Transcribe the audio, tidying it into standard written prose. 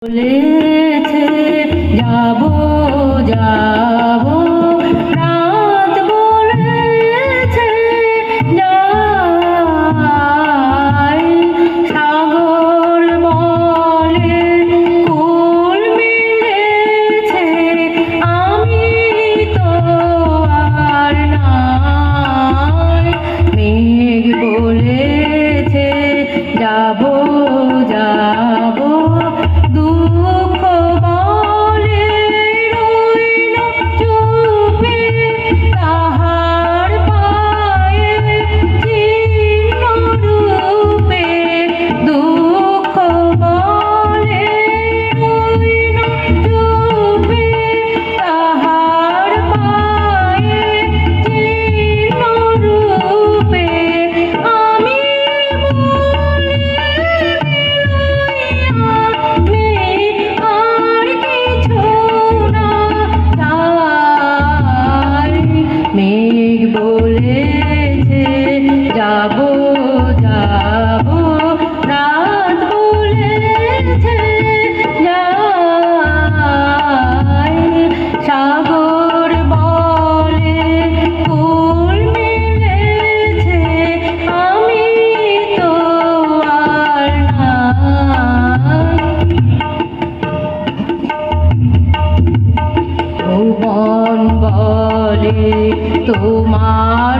বলেছে যাবো যাবো রাত বলেছে যাই সাগর বলে কুল মিলেছে আমি তো আর নাই মেঘ বলেছে যাবো যাবো দুঃখ বলে রইল চুপে তাহার পায়ে চিহ্ন রূপে দুঃখ বলে রইল চুপে তাহার পায়ে চিহ্ন রূপে আমি মেঘ বলেছে যাবো যাবো রাত বলেছে যাই সাগর বলে কুল মিলেছে আমি তো আর নাই ভুবন বলে তোমার